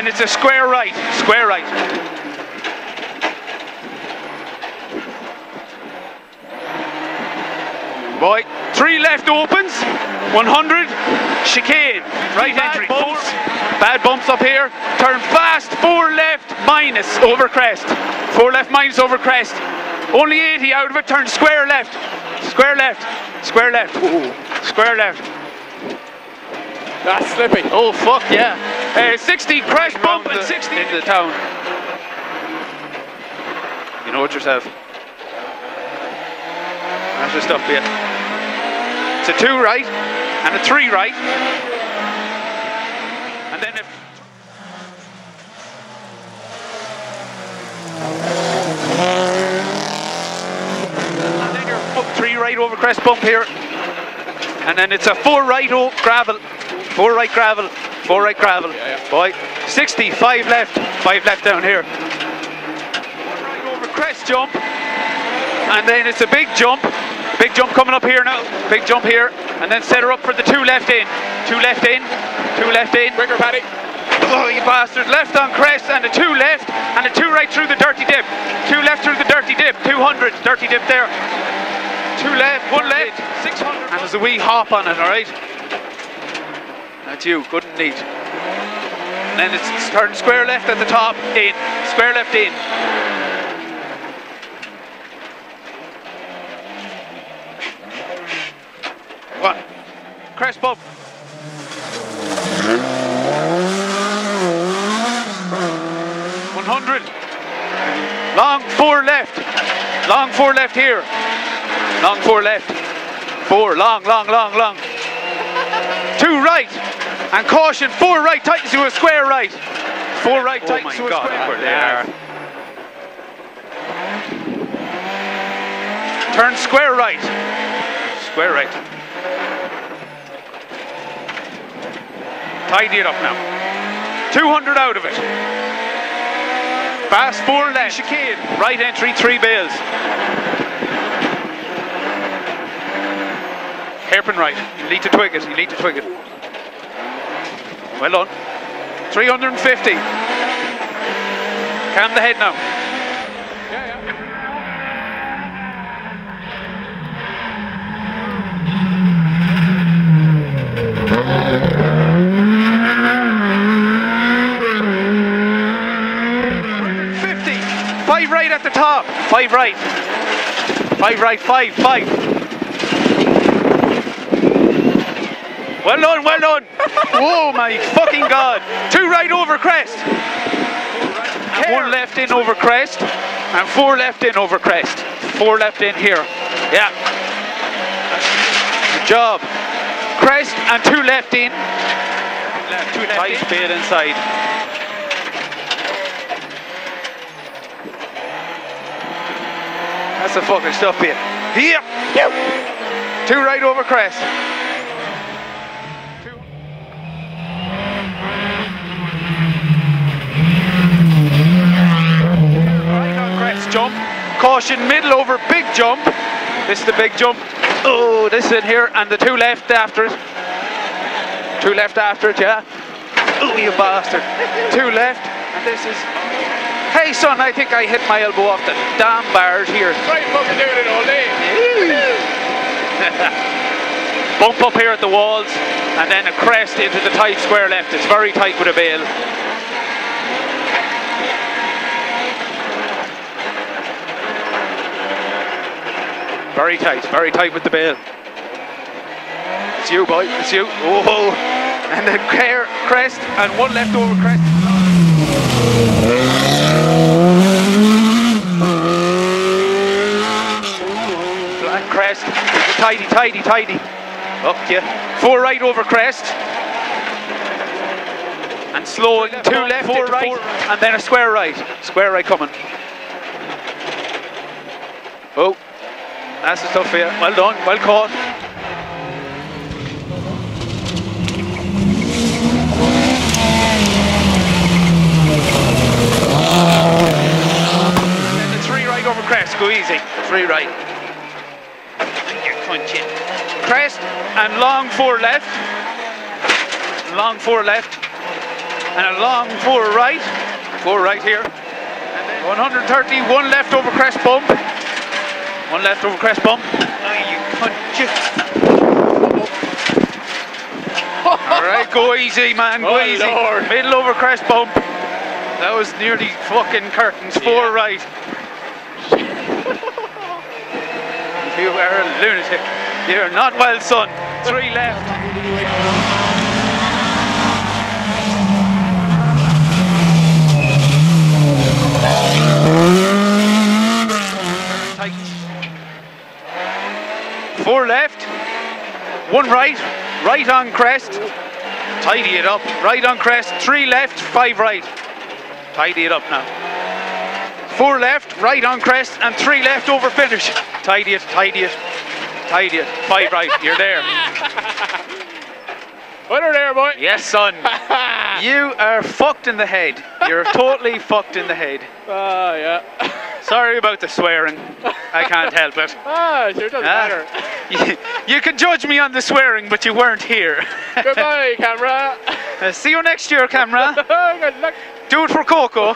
then it's a square right, square right. Boy, 3 left opens, 100, chicane, right entry, bad bumps up here, turn fast, 4 left minus over crest, 4 left minus over crest, only 80 out of it, turn square left, square left, square left, square left. That's slippy. Oh fuck yeah. 60 crash bump and 60 into the town. You know it yourself. That's just stuff here. It's a 2 right and a 3 right. And then if and then you're 3 right over crest bump here. And then it's a 4 right gravel. 4 right gravel, 4 right gravel. Boy, 60, 5 left down here. 1 right over crest jump, and then it's a big jump coming up here now, big jump here, and then set her up for the 2 left in, 2 left in, 2 left in. Quicker, Paddy. Oh, you bastard, left on crest, and a 2 left, and a 2 right through the dirty dip, 2 left through the dirty dip, 200, dirty dip there. 2 left, 1 left, 600. And there's a wee hop on it, alright? That's you, good and neat. And then it's turn square left at the top, in, square left in. What? Crest bump. Long 4 left. Long 4 left here. Long 4 left. 4, long. 2 right. And caution, 4 right, tightens to a square right. 4 right, tightens to a square right. There. Turn square right. Square right. Tidy it up now. 200 out of it. Fast 4 left. Chicane. Right entry, 3 bales. Hairpin right. You need to twig it. You need to twig it. Well done. 350. Calm the head now. Yeah. 5 right at the top. 5 right. 5 right, 5. Well done. Whoa, my fucking God. 2 right over crest. And 1 left in over crest. And 4 left in over crest. 4 left in here. Yeah. Good job. Crest and 2 left in. 2 left tight in. Bale inside. That's the fucking stuff here. Here. 2 right over crest. Right on crest jump. Caution middle over big jump. This is the big jump. Oh, this is in here, and the 2 left after it. 2 left after it, yeah. Oh, you bastard. 2 left, and this is. Hey son, I think I hit my elbow off the damn bars here. Try fucking doing it all day. Bump up here at the walls, and then a crest into the tight square left. It's very tight with a bale. Very tight with the bale. It's you, boy, it's you. Oh, and then crest, and 1 left over crest. Black crest, tidy. Up you. 4 right over crest. And slow, 2 left, 4 right, and then a square right. Square right coming. Oh, that's the stuff here. Well done, well caught. And then the 3 right over crest, go easy. 3 right. You're punching. Crest and long 4 left. Long 4 left. and a long 4 right. 4 right here. And then 130, 1 left over crest bump. 1 left over crest bump. Oh, you cunt. Alright, go easy, man, go easy. Lord. Middle over crest bump. That was nearly fucking curtains. 4 right. You are a lunatic. You're not well, son. 3 left. Tight. 4 left. 1 right. Right on crest. Tidy it up. Right on crest. 3 left. 5 right. Tidy it up now. 4 left. Right on crest. And 3 left over finish. Tidy it. Tidy it. Tidy it. 5 right. You're there. Winner there, boy. Yes, son. You are fucked in the head. You're totally fucked in the head. Ah, yeah. Sorry about the swearing. I can't help it. Ah, sure doesn't matter. You can judge me on the swearing, but you weren't here. Goodbye, camera. See you next year, camera. Good luck. Do it for Coco.